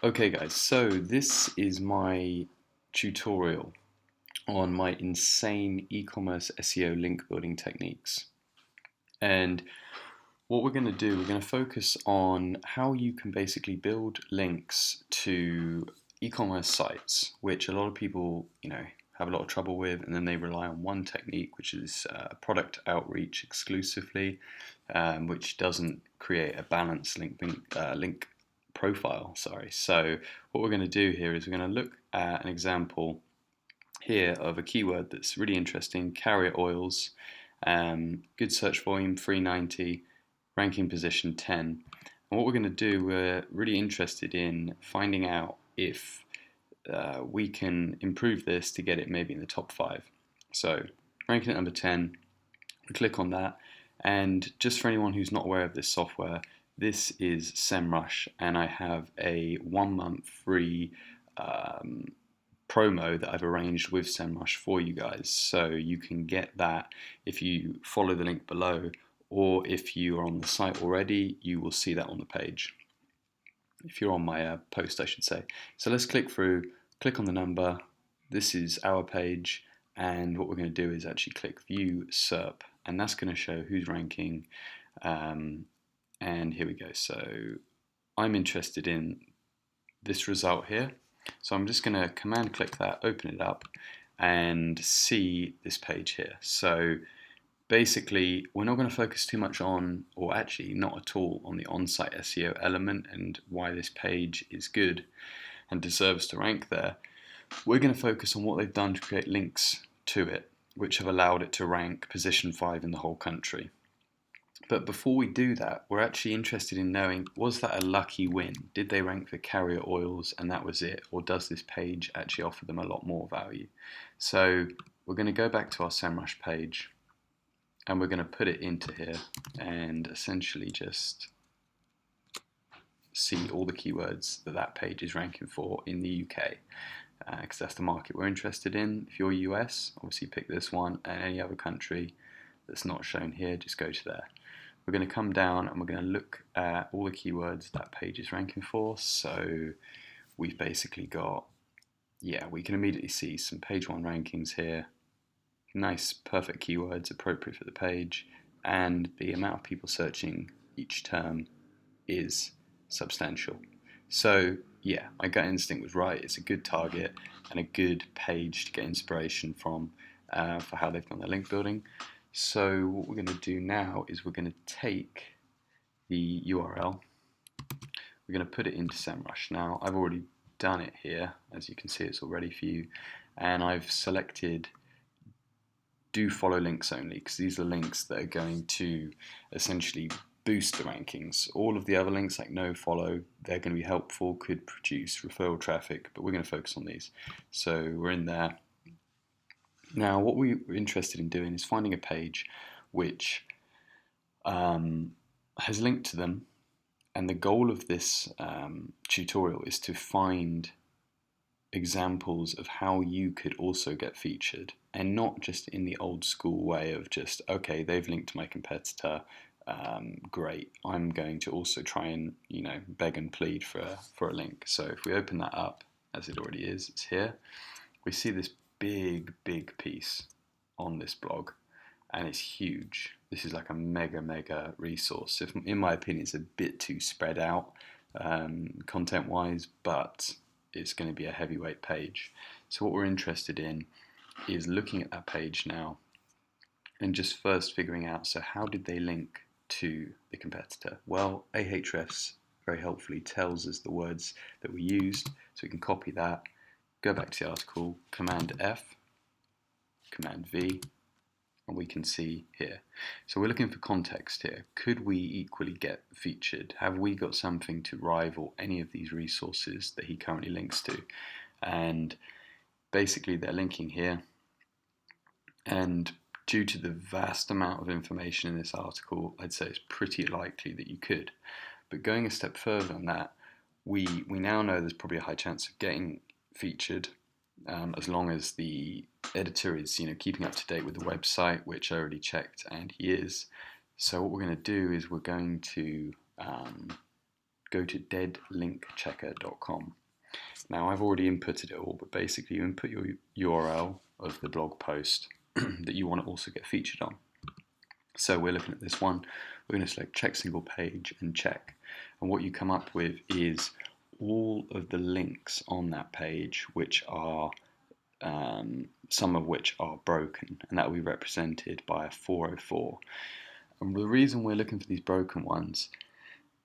Okay guys, so this is my tutorial on my insane e-commerce SEO link building techniques. And what we're going to do, we're going to focus on how you can basically build links to e-commerce sites, which a lot of people, have a lot of trouble with, and then they rely on one technique, which is product outreach exclusively, which doesn't create a balanced link profile. Sorry. So what we're going to do here is we're going to look at an example here of a keyword that's really interesting: carrier oils. Good search volume 390, ranking position 10. And what we're going to do, we're really interested in finding out if we can improve this to get it maybe in the top 5. So ranking at number 10, we click on that. And just for anyone who's not aware of this software, this is SEMrush, and I have a 1 month free promo that I've arranged with SEMrush for you guys. So you can get that if you follow the link below, or if you are on the site already, you will see that on the page. If you're on my post, I should say. So let's click through, click on the number. This is our page, and what we're going to do is actually click View SERP, and that's going to show who's ranking. And here we go. So I'm interested in this result here. So I'm just going to command click that, open it up, and see this page here. So basically, we're not going to focus too much on, or actually not at all, on the on-site SEO element and why this page is good and deserves to rank there. We're going to focus on what they've done to create links to it, which have allowed it to rank position 5 in the whole country. But before we do that, we're actually interested in knowing, was that a lucky win? Did they rank for carrier oils and that was it? Or does this page actually offer them a lot more value? So we're going to go back to our SEMrush page, and we're going to put it into here and essentially just see all the keywords that that page is ranking for in the UK, because that's the market we're interested in. If you're US, obviously pick this one, and any other country that's not shown here, just go to there. We're going to come down and we're going to look at all the keywords that page is ranking for. So we've basically got, we can immediately see some page 1 rankings here. Nice, perfect keywords appropriate for the page, and the amount of people searching each term is substantial. So my gut instinct was right. It's a good target and a good page to get inspiration from for how they've done their link building. So what we're going to do now is we're going to take the URL, we're going to put it into SEMrush. Now I've already done it here, as you can see it's all ready for you, and I've selected do follow links only, because these are links that are going to essentially boost the rankings. All of the other links like no follow, they're going to be helpful, could produce referral traffic, but we're going to focus on these. So we're in there. Now what we're interested in doing is finding a page which has linked to them, and the goal of this tutorial is to find examples of how you could also get featured, and not just in the old school way of just, okay, they've linked to my competitor, great, I'm going to also try and beg and plead for a link. So if we open that up, as it already is, it's here, we see this big piece on this blog, and it's huge. This is like a mega resource. In my opinion, it's a bit too spread out content wise, but it's going to be a heavyweight page. So what we're interested in is looking at that page now and just first figuring out, so how did they link to the competitor? Well, Ahrefs very helpfully tells us the words that we used, so we can copy that, go back to the article, Command F, Command V, and we can see here. So we're looking for context here. Could we equally get featured? Have we got something to rival any of these resources that he currently links to? And basically they're linking here, and due to the vast amount of information in this article, I'd say it's pretty likely that you could. But going a step further than that, we now know there's probably a high chance of getting featured, as long as the editor is keeping up to date with the website, which I already checked, and he is. So what we're going to do is we're going to go to deadlinkchecker.com. Now I've already inputted it all, but basically you input your URL of the blog post that you want to also get featured on. So we're looking at this one, we're going to select check single page and check. And what you come up with is all of the links on that page, which are some of which are broken, and that will be represented by a 404. And the reason we're looking for these broken ones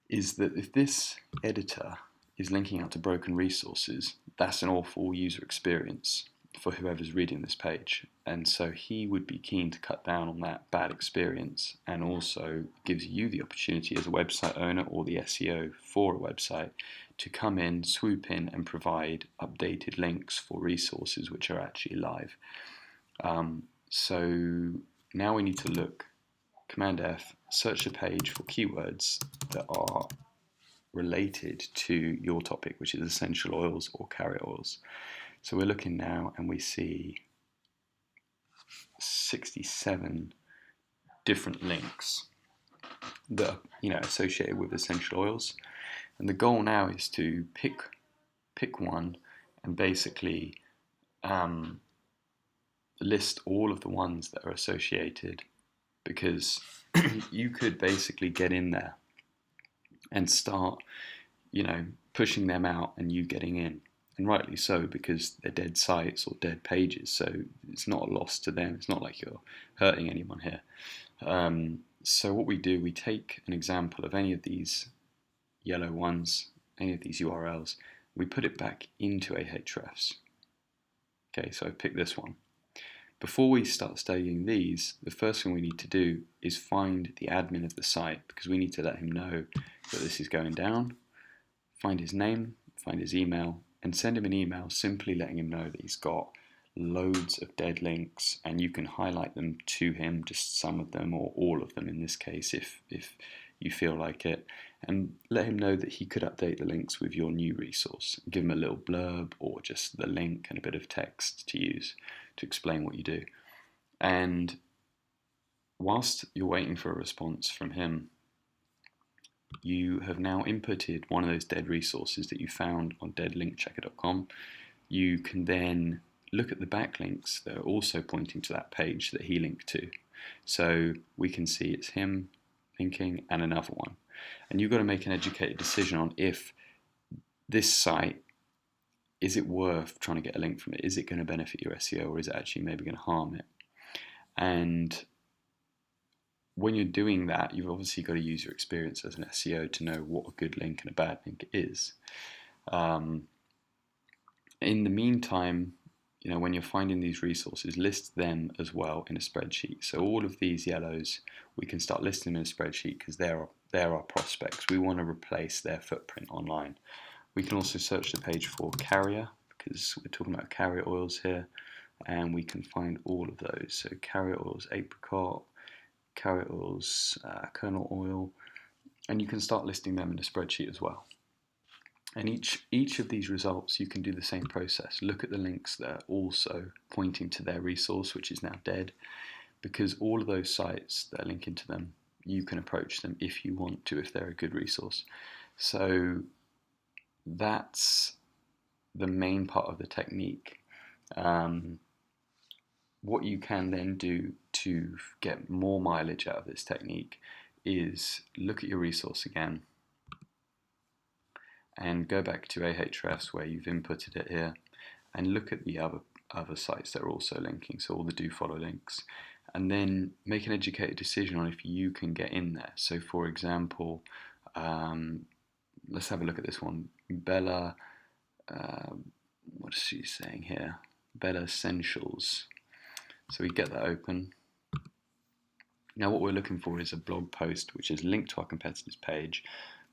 is that if this editor is linking out to broken resources, that's an awful user experience for whoever's reading this page. And so he would be keen to cut down on that bad experience, and also gives you the opportunity as a website owner or the SEO for a website to come in, swoop in, and provide updated links for resources which are actually live. So now we need to look, Command F, search the page for keywords that are related to your topic, which is essential oils or carrier oils. So we're looking now and we see 67 different links that are associated with essential oils. And the goal now is to pick one and basically list all of the ones that are associated, because you could basically get in there and start pushing them out and you getting in. And rightly so, because they're dead sites or dead pages, so it's not a loss to them. It's not like you're hurting anyone here. So what we do, we take an example of any of these yellow ones, any of these URLs, we put it back into Ahrefs. Okay, so I picked this one. Before we start studying these, the first thing we need to do is find the admin of the site, because we need to let him know that this is going down, find his name, find his email, and send him an email simply letting him know that he's got loads of dead links, and you can highlight them to him, just some of them or all of them in this case if you feel like it, and let him know that he could update the links with your new resource. Give him a little blurb or just the link and a bit of text to use to explain what you do. And whilst you're waiting for a response from him, you have now inputted one of those dead resources that you found on deadlinkchecker.com. You can then look at the backlinks that are also pointing to that page that he linked to. So we can see it's him linking and another one. And you've got to make an educated decision on if this site, is it worth trying to get a link from it? Is it going to benefit your SEO, or is it actually maybe going to harm it? And when you're doing that, you've obviously got to use your experience as an SEO to know what a good link and a bad link is. In the meantime, when you're finding these resources, list them as well in a spreadsheet. So all of these yellows, we can start listing them in a spreadsheet because they're our prospects. We want to replace their footprint online. We can also search the page for carrier, because we're talking about carrier oils here, and we can find all of those. So carrier oils, apricot, carrier oils, kernel oil, and you can start listing them in a spreadsheet as well. And each of these results, you can do the same process. Look at the links that are also pointing to their resource, which is now dead, because all of those sites that are linking to them, you can approach them if you want to, if they're a good resource. So that's the main part of the technique. What you can then do to get more mileage out of this technique is look at your resource again and go back to Ahrefs where you've inputted it here, and look at the other sites that are also linking, so all the do follow links, and then make an educated decision on if you can get in there. So for example, let's have a look at this one. Bella, what is she saying here? Bella Essentials. So we get that open. Now what we're looking for is a blog post which is linked to our competitor's page,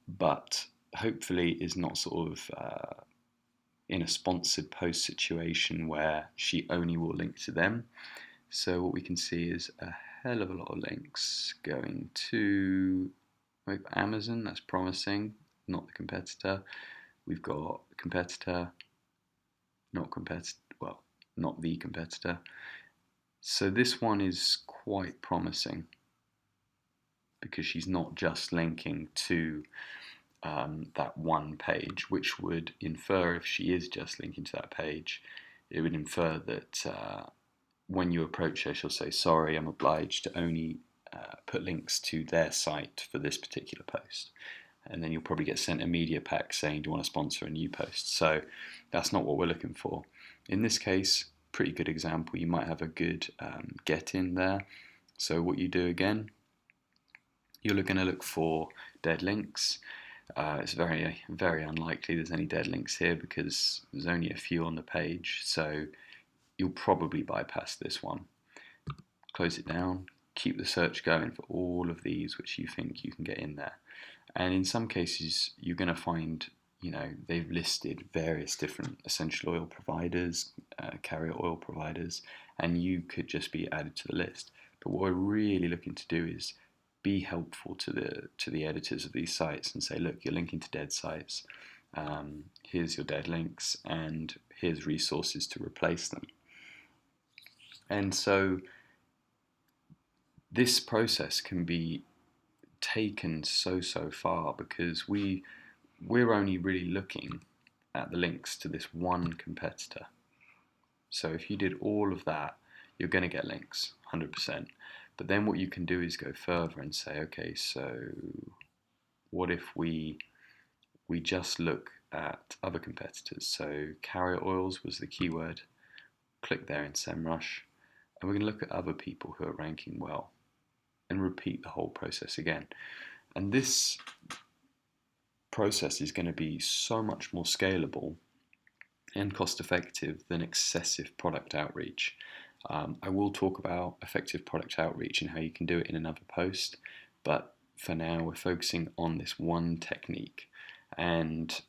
but hopefully is not sort of in a sponsored post situation where she only will link to them. So what we can see is a hell of a lot of links going to Amazon. That's promising. Not the competitor. We've got competitor, not the competitor. So this one is quite promising because she's not just linking to that one page, which would infer, if she is just linking to that page, it would infer that when you approach her, she'll say, sorry, I'm obliged to only put links to their site for this particular post. And then you'll probably get sent a media pack saying, do you want to sponsor a new post? So that's not what we're looking for. In this case, pretty good example, you might have a good get in there. So what you do again, you're going to look for dead links. It's very, very unlikely there's any dead links here because there's only a few on the page. So you'll probably bypass this one. Close it down, keep the search going for all of these which you think you can get in there. And in some cases, you're going to find, they've listed various different essential oil providers, carrier oil providers, and you could just be added to the list. But what we're really looking to do is be helpful to the editors of these sites and say, look, you're linking to dead sites. Here's your dead links, and here's resources to replace them. And so this process can be taken so far because we're only really looking at the links to this one competitor. So if you did all of that, you're going to get links 100%. But then what you can do is go further and say, okay, so what if we just look at other competitors? So carrier oils was the keyword. Click there in SEMrush, and we're going to look at other people who are ranking well and repeat the whole process again. And this process is going to be so much more scalable and cost effective than excessive product outreach. I will talk about effective product outreach and how you can do it in another post, but for now we're focusing on this one technique. And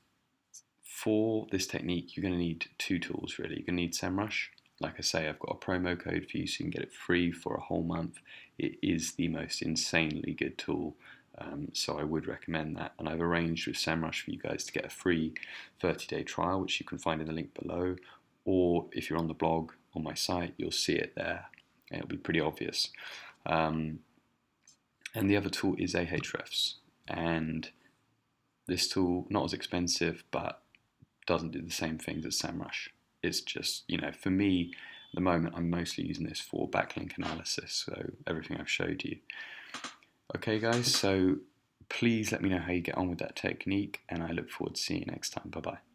for this technique, you're going to need two tools really. You're going to need SEMrush. Like I say, I've got a promo code for you so you can get it free for a whole month. It is the most insanely good tool, so I would recommend that. And I've arranged with SEMrush for you guys to get a free 30-day trial, which you can find in the link below. Or if you're on the blog on my site, you'll see it there. It'll be pretty obvious. And the other tool is Ahrefs. And this tool, not as expensive, but doesn't do the same things as SEMrush. It's just, for me, at the moment, I'm mostly using this for backlink analysis, so everything I've showed you. Okay, guys, so please let me know how you get on with that technique, and I look forward to seeing you next time. Bye-bye.